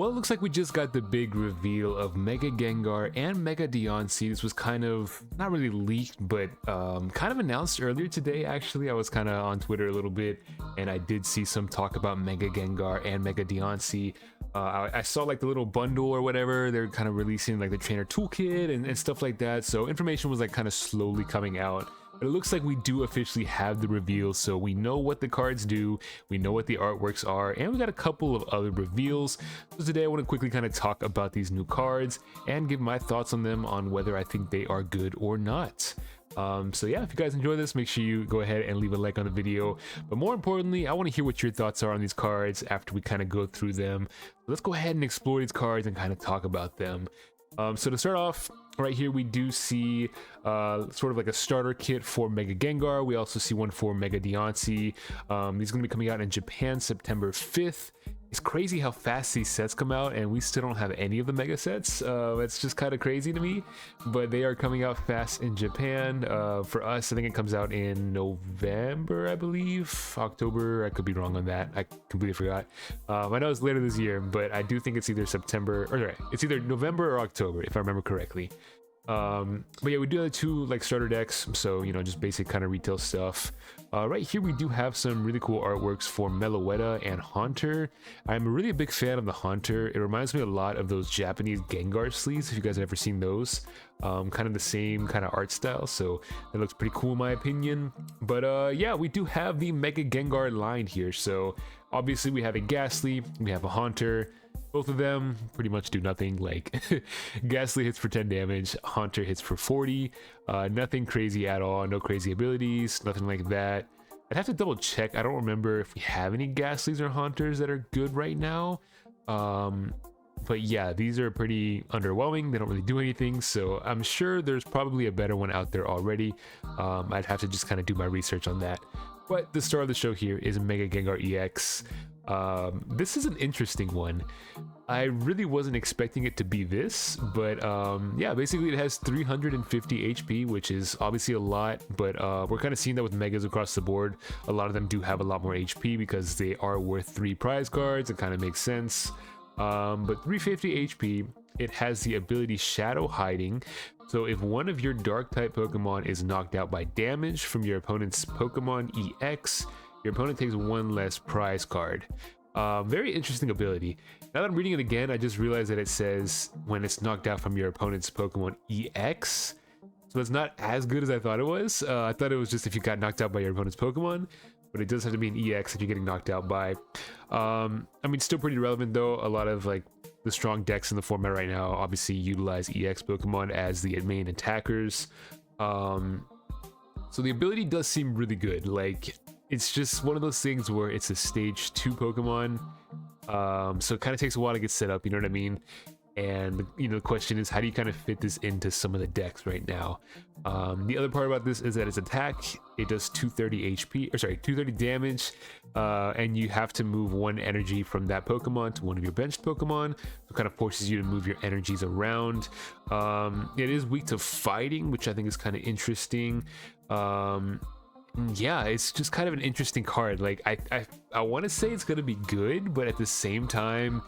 Well, it looks like we just got the big reveal of Mega Gengar and Mega Diancie. This was kind of, not really leaked, but kind of announced earlier today, actually. I was kind of on Twitter a little bit, and I did see some talk about Mega Gengar and Mega Diancie. I saw like the little bundle or whatever. They're kind of releasing like the trainer toolkit and stuff like that. So information was like kind of slowly coming out. But it looks like we do officially have the reveal, so we know what the cards do, we know what the artworks are, and we got a couple of other reveals. So today I want to quickly kind of talk about these new cards and give my thoughts on them, on whether I think they are good or not. So yeah, if you guys enjoy this, make sure you go ahead and leave a like on the video. But more importantly, I want to hear what your thoughts are on these cards after we kind of go through them. Let's go ahead and explore these cards and kind of talk about them. So to start off, right here we do see sort of like a starter kit for Mega Gengar. We also see one for Mega Diancie. These are going to be coming out in Japan September 5th. It's crazy how fast these sets come out, and we still don't have any of the Mega sets. It's just kind of crazy to me, but they are coming out fast in Japan. For us, I think it comes out in November, I believe. October, I could be wrong on that. I completely forgot. I know it's later this year, but I do think it's either September, or sorry, it's either November or October, if I remember correctly. But yeah, we do have two like starter decks, so you know, just basic kind of retail stuff. Right here we do have some really cool artworks for Meloetta and Haunter. I'm really a big fan of the Haunter. It reminds me a lot of those Japanese Gengar sleeves, if you guys have ever seen those. Kind of the same kind of art style, so it looks pretty cool in my opinion. But yeah, we do have the Mega Gengar line here. So obviously we have a Ghastly, we have a Haunter. Both of them pretty much do nothing. Like Ghastly hits for 10 damage, Haunter hits for 40. Nothing crazy at all, no crazy abilities, nothing like that. I'd have to double check. I don't remember if we have any Ghastlies or Haunters that are good right now. But yeah, these are pretty underwhelming. They don't really do anything, so I'm sure there's probably a better one out there already. I'd have to just kind of do my research on that. But the star of the show here is Mega Gengar EX. This is an interesting one. I really wasn't expecting it to be this, but yeah, basically it has 350 HP, which is obviously a lot, but we're kind of seeing that with Megas across the board. A lot of them do have a lot more HP because they are worth 3 prize cards. It kind of makes sense. But 350 HP, it has the ability Shadow Hiding. So if one of your dark type Pokemon is knocked out by damage from your opponent's Pokemon EX, your opponent takes 1 less prize card. Very interesting ability. Now that I'm reading it again, I just realized that it says when it's knocked out from your opponent's Pokemon EX. So it's not as good as I thought it was. I thought it was just if you got knocked out by your opponent's Pokemon, but it does have to be an EX that you're getting knocked out by. I mean, still pretty relevant though. A lot of like the strong decks in the format right now obviously utilize EX Pokemon as the main attackers. So the ability does seem really good. Like, it's just one of those things where it's a stage 2 Pokemon. So it kind of takes a while to get set up, you know what I mean? And you know, the question is, how do you kind of fit this into some of the decks right now? The other part about this is that its attack, it does 230 HP, or sorry, 230 damage, and you have to move 1 energy from that Pokemon to one of your benched Pokemon. So it kind of forces you to move your energies around. It is weak to fighting, which I think is kind of interesting. Yeah, it's just kind of an interesting card. Like I want to say it's gonna be good, but at the same time,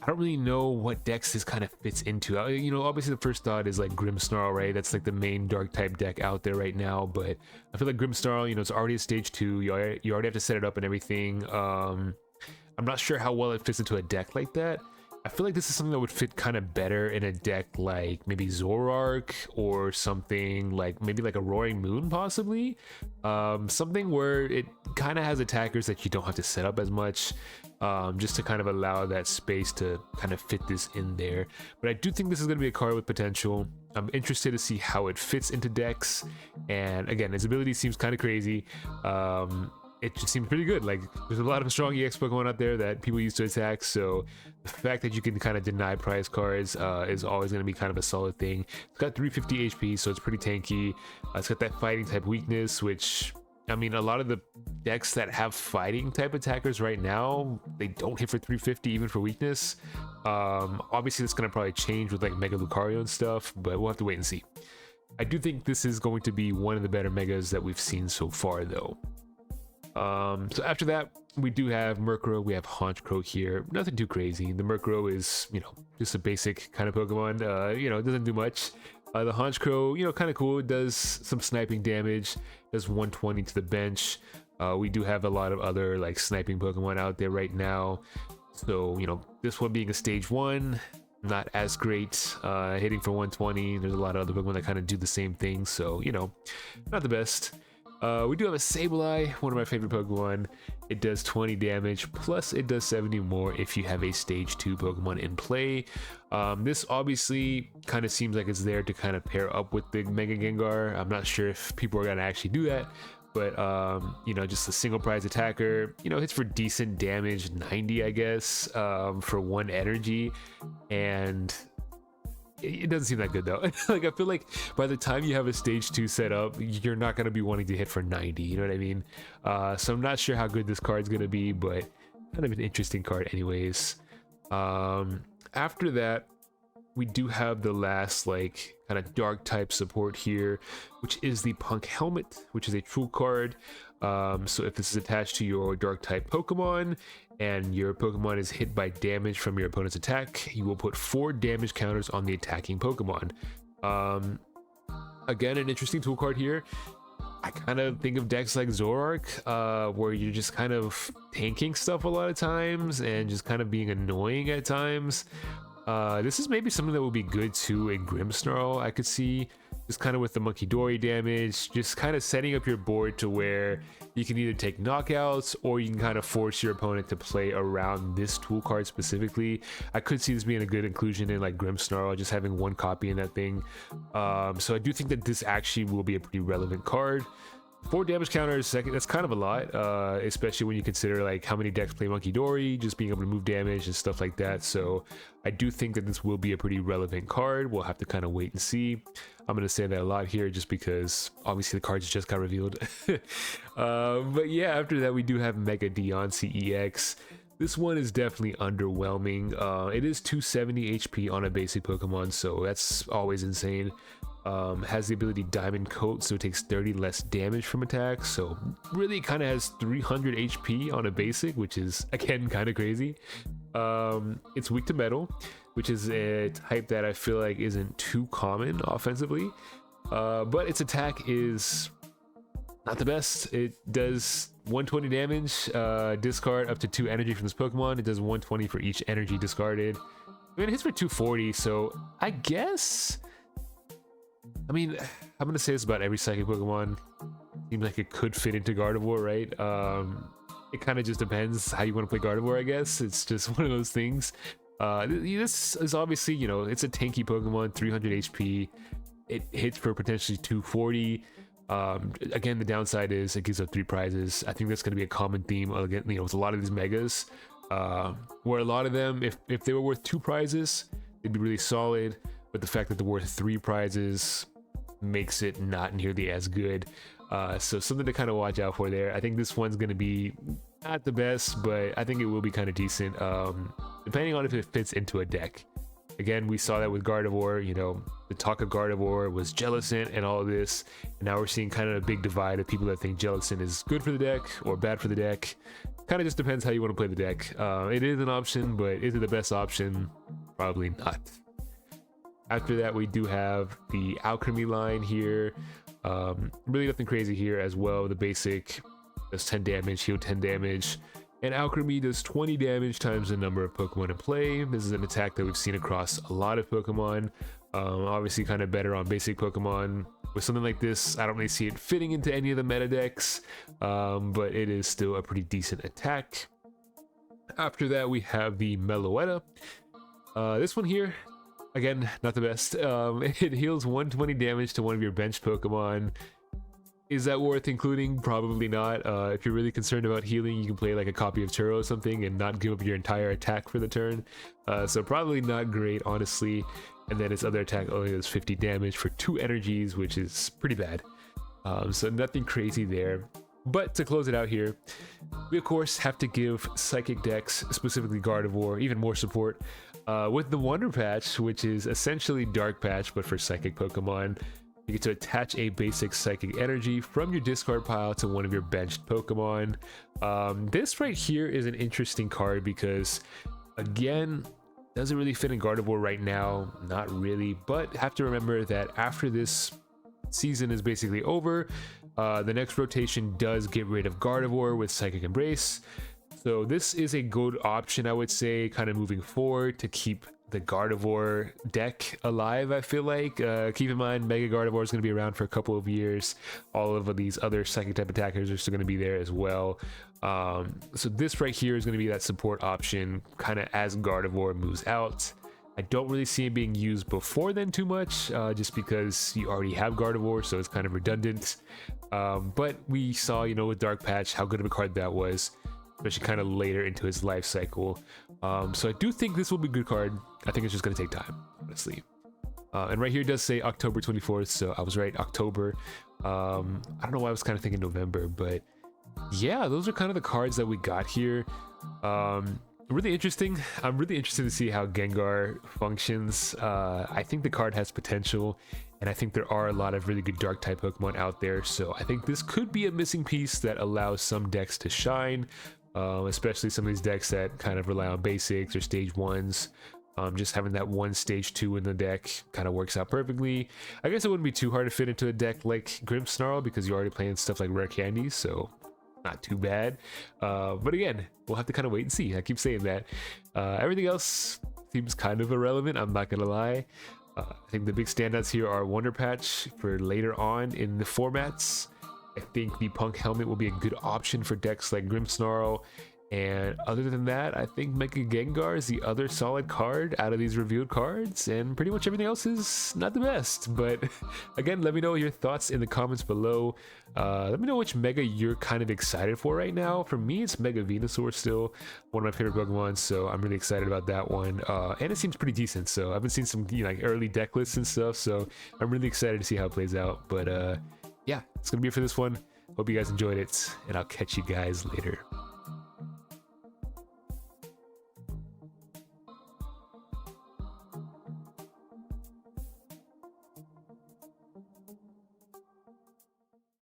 I don't really know what decks this kind of fits into. You know, obviously the first thought is like Grimmsnarl, right? That's like the main dark type deck out there right now, but I feel like Grimmsnarl, you know, it's already a stage 2. You already have to set it up and everything. I'm not sure how well it fits into a deck like that. I feel like this is something that would fit kind of better in a deck like maybe Zoroark, or something like maybe like a Roaring Moon possibly. Something where it kind of has attackers that you don't have to set up as much, just to kind of allow that space to kind of fit this in there. But I do think this is going to be a card with potential. I'm interested to see how it fits into decks, and again, its ability seems kind of crazy. It just seems pretty good. Like, there's a lot of strong EX Pokemon out there that people use to attack, so the fact that you can kind of deny prize cards is always going to be kind of a solid thing. It's got 350 HP, so it's pretty tanky. It's got that fighting type weakness, which, I mean, a lot of the decks that have fighting type attackers right now, they don't hit for 350 even for weakness. Obviously that's going to probably change with like Mega Lucario and stuff, but we'll have to wait and see. I do think this is going to be one of the better Megas that we've seen so far though. So after that, we do have Murkrow, we have Honchkrow here. Nothing too crazy. The Murkrow is, just a basic kind of Pokemon. It doesn't do much. The Honchkrow, kind of cool. It does some sniping damage. Does 120 to the bench. We do have a lot of other like sniping Pokemon out there right now. So, this one being a stage 1, not as great. Hitting for 120. There's a lot of other Pokemon that kind of do the same thing. So, not the best. We do have a Sableye, one of my favorite Pokemon. It does 20 damage, plus it does 70 more if you have a stage 2 Pokemon in play. This obviously kind of seems like it's there to kind of pair up with the Mega Gengar. I'm not sure if people are going to actually do that, but just a single prize attacker, hits for decent damage, 90 I guess, for 1 energy, and it doesn't seem that good though. Like, I feel like by the time you have a stage 2 set up, you're not going to be wanting to hit for 90, you know what I mean? So I'm not sure how good this card's going to be, but kind of an interesting card anyways. After that, we do have the last like kind of dark type support here, which is the Punk Helmet, which is a true card. So if this is attached to your dark type Pokemon and your Pokemon is hit by damage from your opponent's attack, you will put 4 damage counters on the attacking Pokemon. Again, an interesting tool card here. I kind of think of decks like Zoroark, where you're just kind of tanking stuff a lot of times and just kind of being annoying at times. This is maybe something that would be good too in Grimmsnarl, I could see. Just kind of with the Monkey Dory damage, just kind of setting up your board to where you can either take knockouts or you can kind of force your opponent to play around this tool card specifically. I could see this being a good inclusion in like Grimmsnarl, just having 1 copy in that thing. So I do think that this actually will be a pretty relevant card. 4 damage counters, that's kind of a lot, especially when you consider like how many decks play Monkey Dory, just being able to move damage and stuff like that. So I do think that this will be a pretty relevant card. We'll have to kind of wait and see. I'm going to say that a lot here just because obviously the cards just got revealed. But yeah, after that we do have Mega Diancie EX. This one is definitely underwhelming. It is 270 HP on a basic Pokemon, so that's always insane. Has the ability Diamond Coat, so it takes 30 less damage from attacks, so really kind of has 300 HP on a basic, which is again kind of crazy. It's weak to metal, which is a type that I feel like isn't too common offensively, but its attack is not the best. It does 120 damage, discard up to 2 energy from this Pokemon. It does 120 for each energy discarded. I mean, it hits for 240, so I guess, I'm gonna say this about every psychic Pokemon. Seems like it could fit into Gardevoir, right? It kind of just depends how you want to play Gardevoir, I guess. It's just one of those things. This is obviously, it's a tanky Pokemon, 300 HP. It hits for potentially 240. Again, the downside is it gives up 3 prizes. I think that's going to be a common theme, again, with a lot of these megas, where a lot of them, if they were worth 2 prizes, they'd be really solid. But the fact that they're worth 3 prizes makes it not nearly as good. So something to kind of watch out for there. I think this one's going to be not the best, but I think it will be kind of decent, depending on if it fits into a deck. Again, we saw that with Gardevoir. The talk of Gardevoir was Jellicent and all of this, and now we're seeing kind of a big divide of people that think Jellicent is good for the deck or bad for the deck. Kind of just depends how you want to play the deck. It is an option, but is it the best option? Probably not. After that, we do have the Alchemy line here. Really nothing crazy here as well. The basic does 10 damage, heal 10 damage. And Alchemy does 20 damage times the number of Pokemon in play. This is an attack that we've seen across a lot of Pokemon. Obviously kind of better on basic Pokemon. With something like this, I don't really see it fitting into any of the meta decks, but it is still a pretty decent attack. After that, we have the Meloetta. This one here, again, not the best. It heals 120 damage to one of your bench Pokemon. Is that worth including? Probably not. If you're really concerned about healing, you can play like a copy of Turo or something and not give up your entire attack for the turn. So probably not great, honestly. And then its other attack only does 50 damage for 2 energies, which is pretty bad. So nothing crazy there. But to close it out here, we of course have to give Psychic decks, specifically Gardevoir, even more support with the Wonder Patch, which is essentially Dark Patch, but for Psychic Pokemon. You get to attach a basic psychic energy from your discard pile to one of your benched Pokemon. This right here is an interesting card because, again, doesn't really fit in Gardevoir right now, not really, but have to remember that after this season is basically over, the next rotation does get rid of Gardevoir with Psychic Embrace. So this is a good option, I would say, kind of moving forward to keep the Gardevoir deck alive, I feel like. Keep in mind, Mega Gardevoir is going to be around for a couple of years. All of these other Psychic type attackers are still going to be there as well. So this right here is going to be that support option, kind of as Gardevoir moves out. I don't really see it being used before then too much, just because you already have Gardevoir, so it's kind of redundant. But we saw, you know, with Dark Patch, how good of a card that was, especially kind of later into his life cycle. So I do think this will be a good card. I think it's just going to take time, honestly. And right here it does say October 24th, so I was right, October. I don't know why I was kind of thinking November, but yeah, those are kind of the cards that we got here. Really interesting. I'm really interested to see how Gengar functions. I think the card has potential, and I think there are a lot of really good dark type Pokemon out there, so I think this could be a missing piece that allows some decks to shine, especially some of these decks that kind of rely on basics or stage 1s. Just having that one stage 2 in the deck kind of works out perfectly. I guess it wouldn't be too hard to fit into a deck like Grimmsnarl because you're already playing stuff like Rare Candies, so not too bad. But again, we'll have to kind of wait and see. I keep saying that. Everything else seems kind of irrelevant, I'm not gonna lie. I think the big standouts here are Wonder Patch for later on in the formats. I think the Punk Helmet will be a good option for decks like Grimmsnarl. And other than that, I think Mega Gengar is the other solid card out of these revealed cards, and pretty much everything else is not the best. But again, let me know your thoughts in the comments below. Let me know which Mega you're kind of excited for right now. For me, it's Mega Venusaur still, one of my favorite Pokemon, so I'm really excited about that one. And it seems pretty decent, so I've been seeing some, you know, like early deck lists and stuff, so I'm really excited to see how it plays out. But yeah, it's gonna be it for this one. Hope you guys enjoyed it, and I'll catch you guys later.